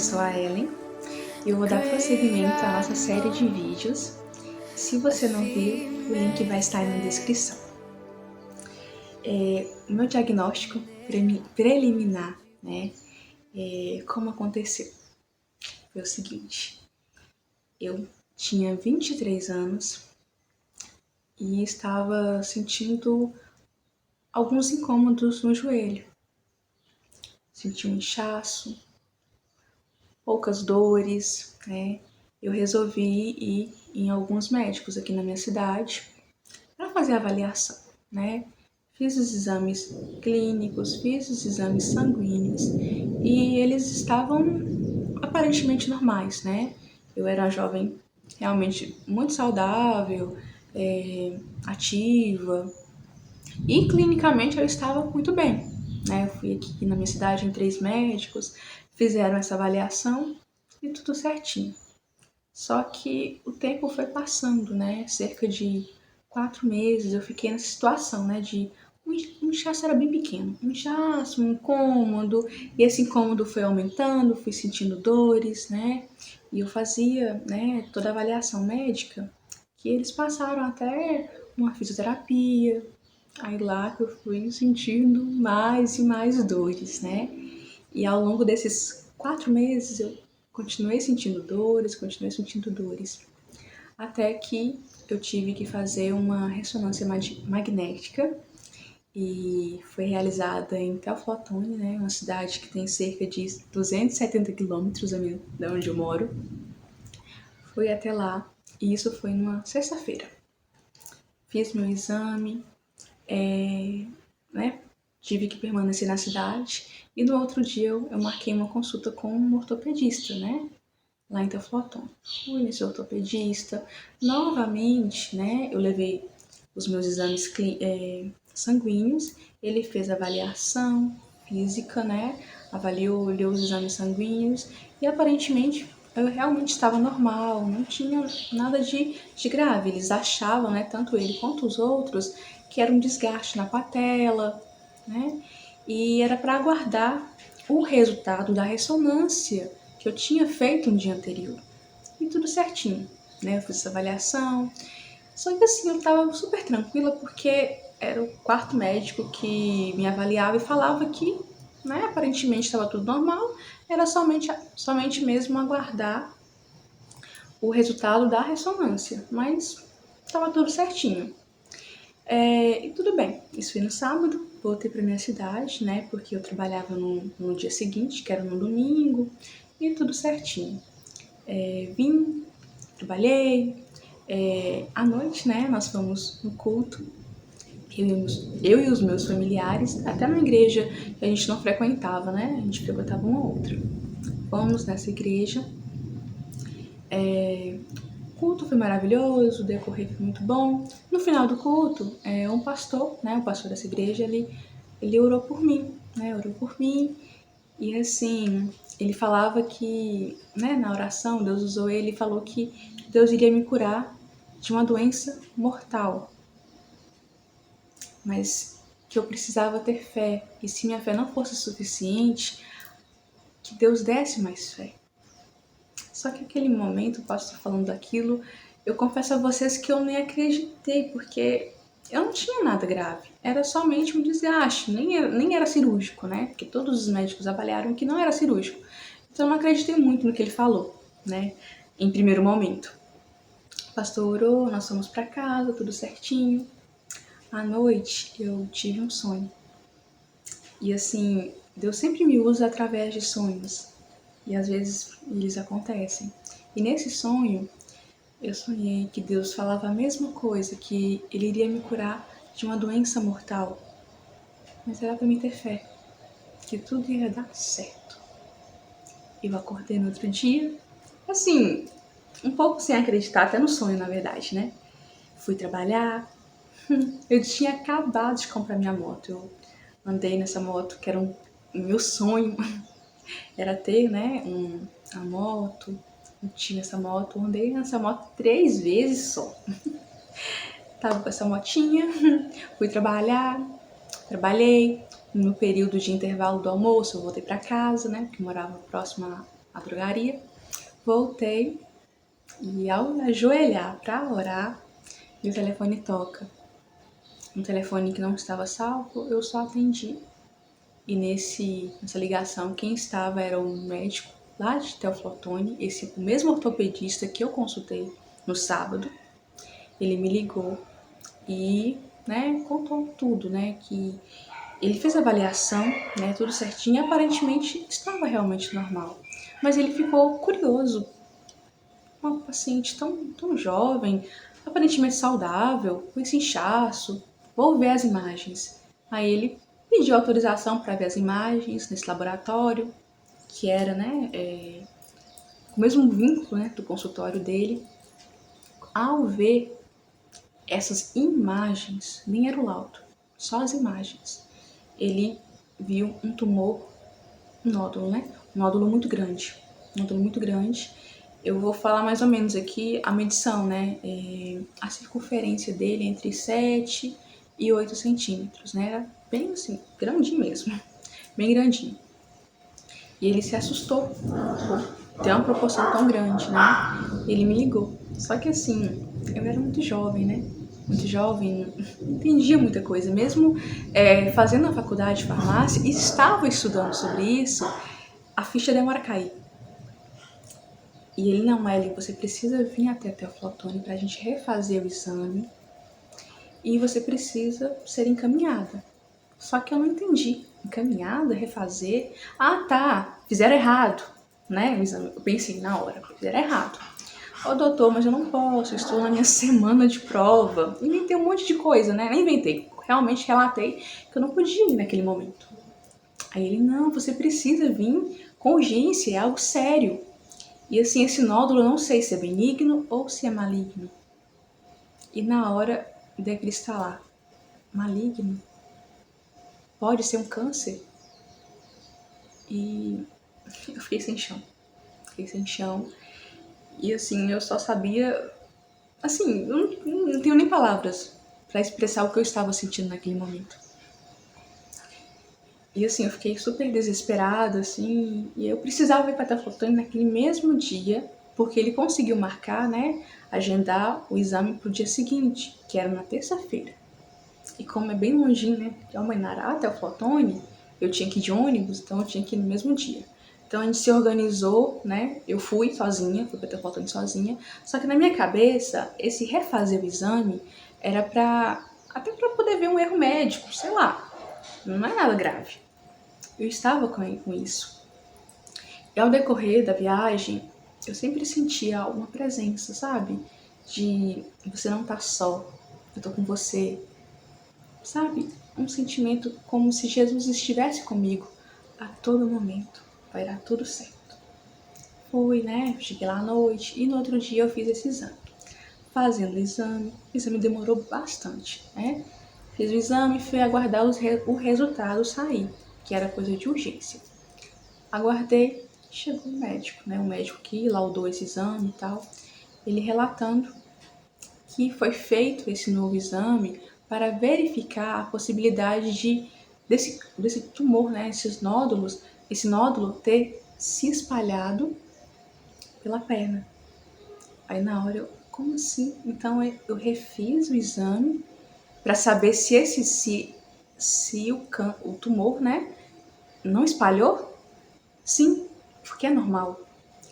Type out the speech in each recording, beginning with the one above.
sou a Ellen e eu vou dar prosseguimento à nossa série de vídeos. Se você não viu, o link vai estar aí na descrição. O meu diagnóstico preliminar, como aconteceu? Foi o seguinte: eu tinha 23 anos e estava sentindo alguns incômodos no joelho. Senti um inchaço, poucas dores, Eu resolvi ir em alguns médicos aqui na minha cidade para fazer a avaliação, Fiz os exames clínicos, fiz os exames sanguíneos e eles estavam aparentemente normais, Eu era uma jovem realmente muito saudável, ativa e clinicamente eu estava muito bem, Eu fui aqui na minha cidade em 3 médicos, fizeram essa avaliação e tudo certinho. Só que o tempo foi passando, Cerca de 4 meses eu fiquei nessa situação, de um inchaço era bem pequeno, um inchaço, um incômodo, e esse incômodo foi aumentando, fui sentindo dores, E eu fazia, toda a avaliação médica, que eles passaram até uma fisioterapia, aí lá que eu fui sentindo mais e mais dores, E ao longo desses 4 meses eu continuei sentindo dores, até que eu tive que fazer uma ressonância magnética e foi realizada em Teoflotone, uma cidade que tem cerca de 270 quilômetros da onde eu moro. Fui até lá e isso foi numa sexta-feira. Fiz meu exame, tive que permanecer na cidade e no outro dia eu marquei uma consulta com um ortopedista, lá em Teoflotone. Fui nesse ortopedista, novamente, eu levei os meus exames sanguíneos, ele fez avaliação física, avaliou, olhou os exames sanguíneos e aparentemente eu realmente estava normal, não tinha nada de grave. Eles achavam, tanto ele quanto os outros, que era um desgaste na patela, E era para aguardar o resultado da ressonância que eu tinha feito no dia anterior. E tudo certinho, Eu fiz essa avaliação. Só que assim, eu estava super tranquila porque era o quarto médico que me avaliava e falava que, aparentemente estava tudo normal, era somente mesmo aguardar o resultado da ressonância, mas estava tudo certinho. E tudo bem, isso foi no sábado, voltei para minha cidade, porque eu trabalhava no dia seguinte, que era no domingo, e tudo certinho. Vim, trabalhei, à noite, nós fomos no culto, eu e os meus familiares, até numa igreja que a gente não frequentava, A gente frequentava uma outra. Fomos nessa igreja, o culto foi maravilhoso, o decorrer foi muito bom. No final do culto, um pastor, o pastor dessa igreja, ele orou por mim, Orou por mim e assim, ele falava que, na oração, Deus usou ele e falou que Deus iria me curar de uma doença mortal, mas que eu precisava ter fé, e se minha fé não fosse suficiente, que Deus desse mais fé. Só que naquele momento, o pastor falando daquilo, eu confesso a vocês que eu nem acreditei, porque eu não tinha nada grave, era somente um desgaste, nem era cirúrgico, Porque todos os médicos avaliaram que não era cirúrgico. Então eu não acreditei muito no que ele falou, em primeiro momento. O pastor orou, nós fomos para casa, tudo certinho. À noite eu tive um sonho. E assim, Deus sempre me usa através de sonhos. E às vezes eles acontecem. E nesse sonho, eu sonhei que Deus falava a mesma coisa, que Ele iria me curar de uma doença mortal. Mas era para mim ter fé, que tudo ia dar certo. Eu acordei no outro dia, assim, um pouco sem acreditar, até no sonho, na verdade, Fui trabalhar. Eu tinha acabado de comprar minha moto. Eu andei nessa moto, que era o meu sonho. Era ter, a moto. Eu tinha essa moto, eu andei nessa moto 3 vezes só. Tava com essa motinha, fui trabalhar, trabalhei. No período de intervalo do almoço, eu voltei para casa, porque eu morava próxima à drogaria, voltei e ao ajoelhar para orar, meu telefone toca. Um telefone que não estava salvo, eu só atendi. E nessa ligação, quem estava era um médico lá de Teófilo Otoni, o mesmo ortopedista que eu consultei no sábado. Ele me ligou e, né, contou tudo, né, que ele fez a avaliação, né, tudo certinho, e aparentemente estava realmente normal. Mas ele ficou curioso. Uma paciente tão jovem, aparentemente saudável, com esse inchaço, vou ver as imagens. Aí ele pediu autorização para ver as imagens nesse laboratório, que era, né, o mesmo vínculo, né, do consultório dele. Ao ver essas imagens, nem era o laudo, só as imagens, ele viu um tumor, um nódulo, né? Um nódulo muito grande. Um nódulo muito grande. Eu vou falar mais ou menos aqui a medição, né? A circunferência dele entre 7 e 8 centímetros, né? Era bem assim, grandinho mesmo. Bem grandinho. E ele se assustou por ter uma proporção tão grande, né? Ele me ligou. Só que assim, eu era muito jovem, né? Muito jovem, não entendia muita coisa. Mesmo fazendo a faculdade de farmácia e estava estudando sobre isso, a ficha demora a cair. E ele, não, Ellen, você precisa vir até a Teófilo Otoni para a gente refazer o exame e você precisa ser encaminhada. Só que eu não entendi. Encaminhada, refazer. Ah, tá, fizeram errado, né? O exame. Eu pensei na hora, fizeram errado. Ô, doutor, mas eu não posso, eu estou na minha semana de prova. Inventei um monte de coisa, né? Nem inventei. Realmente relatei que eu não podia ir naquele momento. Aí ele, não, você precisa vir com urgência, é algo sério. E assim, esse nódulo eu não sei se é benigno ou se é maligno. E na hora de cristalar, maligno? Pode ser um câncer? E eu fiquei sem chão. Fiquei sem chão. E assim, eu só sabia. Assim, eu não tenho nem palavras para expressar o que eu estava sentindo naquele momento. E assim, eu fiquei super desesperada, assim, e eu precisava ir para Teófilo Otoni naquele mesmo dia, porque ele conseguiu marcar, né, agendar o exame para o dia seguinte, que era na terça-feira. E como é bem longinho, né, de Almenara até o Otoni, eu tinha que ir de ônibus, então eu tinha que ir no mesmo dia. Então a gente se organizou, né, eu fui sozinha, fui para Teófilo Otoni sozinha, só que na minha cabeça, esse refazer o exame era até para poder ver um erro médico, sei lá, não é nada grave. Eu estava com isso. E ao decorrer da viagem, eu sempre sentia uma presença, sabe? De você não tá só, eu tô com você, sabe? Um sentimento como se Jesus estivesse comigo a todo momento. Vai dar tudo certo. Fui, né? Cheguei lá à noite e no outro dia eu fiz esse exame. Fazendo o exame demorou bastante, né? Fiz o exame e fui aguardar o resultado sair, que era coisa de urgência. Aguardei, chegou o médico, né? O médico que laudou esse exame e tal, ele relatando que foi feito esse novo exame para verificar a possibilidade desse tumor, né? Esse nódulo ter se espalhado pela perna. Aí na hora eu, como assim? Então eu refiz o exame para saber se o tumor, né, não espalhou. Sim, porque é normal.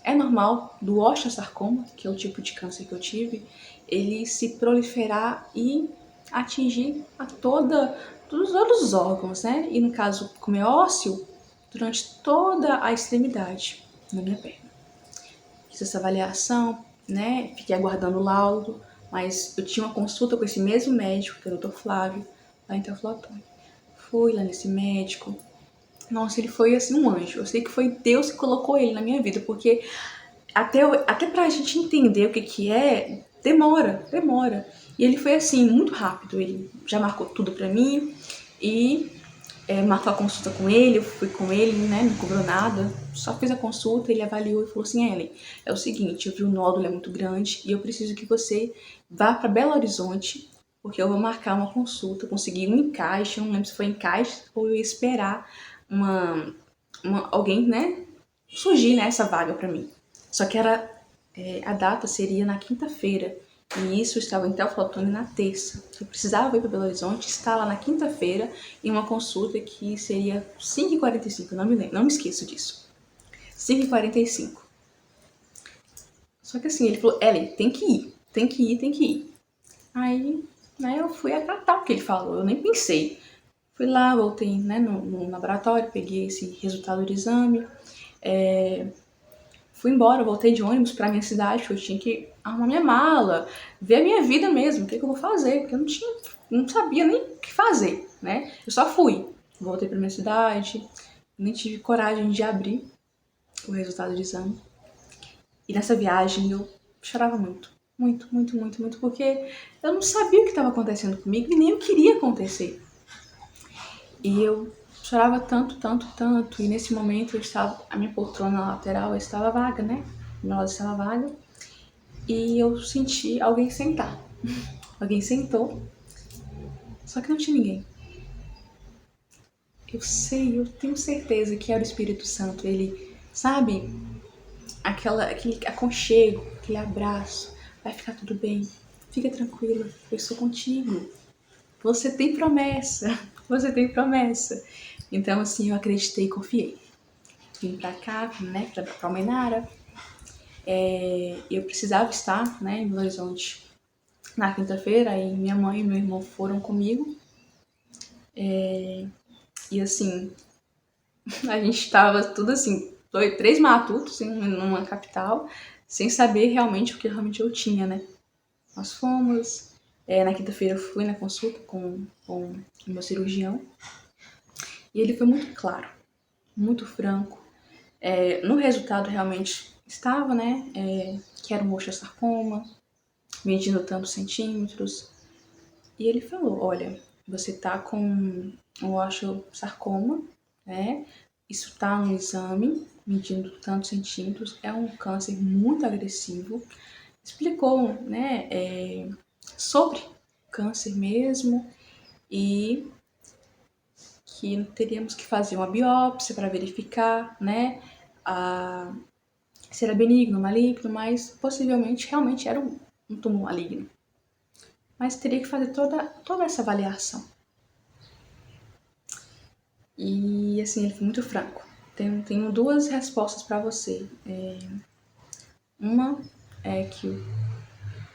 É normal do osteosarcoma, que é o tipo de câncer que eu tive, ele se proliferar e atingir todos os órgãos, né? E no caso, como é ósseo, durante toda a extremidade na minha perna. Fiz essa avaliação, né? Fiquei aguardando o laudo, mas eu tinha uma consulta com esse mesmo médico, que é o Dr. Flávio, lá em Teófilo Otoni. Fui lá nesse médico. Nossa, ele foi assim um anjo. Eu sei que foi Deus que colocou ele na minha vida, porque até pra gente entender o que é, demora. E ele foi assim, muito rápido. Ele já marcou tudo pra mim e marcou a consulta com ele, eu fui com ele, né, não cobrou nada, só fiz a consulta, ele avaliou e falou assim, Ellen, é o seguinte, eu vi o nódulo é muito grande e eu preciso que você vá para Belo Horizonte, porque eu vou marcar uma consulta, conseguir um encaixe, eu não lembro se foi encaixe ou eu ia esperar alguém, né, surgir, né, essa vaga para mim. Só que a data seria na quinta-feira. E isso estava em Teófilo Otoni na terça. Eu precisava ir para Belo Horizonte, estar lá na quinta-feira em uma consulta que seria 5h45, não me lembro, não me esqueço disso. 5h45. Só que assim, ele falou, Ellen, tem que ir, tem que ir, tem que ir. Aí, né, eu fui acatar o que ele falou, eu nem pensei. Fui lá, voltei, né, no laboratório, peguei esse resultado do exame, fui embora, voltei de ônibus pra minha cidade, porque eu tinha que arrumar minha mala, ver a minha vida mesmo, o que eu vou fazer, porque eu não sabia nem o que fazer, né? Eu só fui, voltei pra minha cidade, nem tive coragem de abrir o resultado do exame. E nessa viagem eu chorava muito, muito, muito, muito, muito, porque eu não sabia o que estava acontecendo comigo e nem eu queria acontecer. E eu chorava tanto, tanto, tanto. E nesse momento a minha poltrona lateral estava vaga, né? Meu lado estava vaga. E eu senti alguém sentar. Alguém sentou, só que não tinha ninguém. Eu tenho certeza que era o Espírito Santo. Ele, sabe, aquele aconchego, aquele abraço. Vai ficar tudo bem. Fica tranquila, eu estou contigo. Você tem promessa. Você tem promessa. Então, assim, eu acreditei e confiei. Vim pra cá, né, pra Almenara. Eu precisava estar, né, em Belo Horizonte na quinta-feira, aí minha mãe e meu irmão foram comigo. E assim, a gente tava tudo assim, 3 matutos numa capital, sem saber realmente o que realmente eu tinha, né. Nós fomos, na quinta-feira eu fui na consulta com o meu cirurgião, e ele foi muito claro, muito franco. No resultado realmente estava, né, que era um osteosarcoma, medindo tantos centímetros. E ele falou, olha, você tá com um osteosarcoma, né? Isso tá no exame, medindo tantos centímetros, é um câncer muito agressivo. Explicou, né, sobre câncer mesmo e que teríamos que fazer uma biópsia para verificar, né, se era benigno, maligno, mas possivelmente realmente era um tumor maligno. Mas teria que fazer toda essa avaliação. E assim, ele foi muito franco. Tenho 2 respostas para você. Uma é que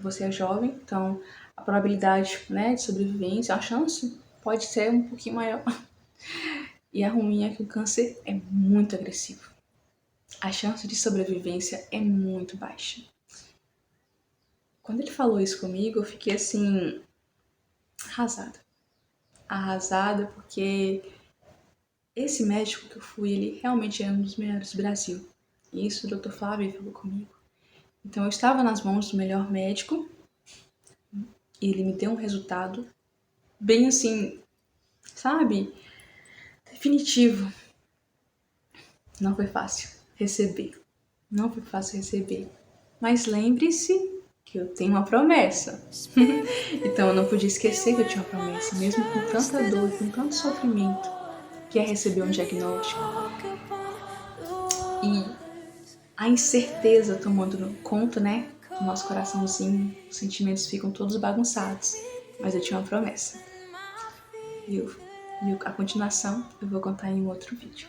você é jovem, então a probabilidade, né, de sobrevivência, a chance pode ser um pouquinho maior. E a ruim é que o câncer é muito agressivo. A chance de sobrevivência é muito baixa. Quando ele falou isso comigo, eu fiquei assim, arrasada. Arrasada porque esse médico que eu fui, ele realmente é um dos melhores do Brasil. E isso o Dr. Flávio falou comigo. Então eu estava nas mãos do melhor médico e ele me deu um resultado bem assim, sabe? Definitivo. Não foi fácil receber. Não foi fácil receber. Mas lembre-se que eu tenho uma promessa. Então eu não podia esquecer que eu tinha uma promessa, mesmo com tanta dor, com tanto sofrimento, que é receber um diagnóstico. E a incerteza tomando conta, né, do nosso coraçãozinho, os sentimentos ficam todos bagunçados. Mas eu tinha uma promessa. E a continuação eu vou contar em um outro vídeo.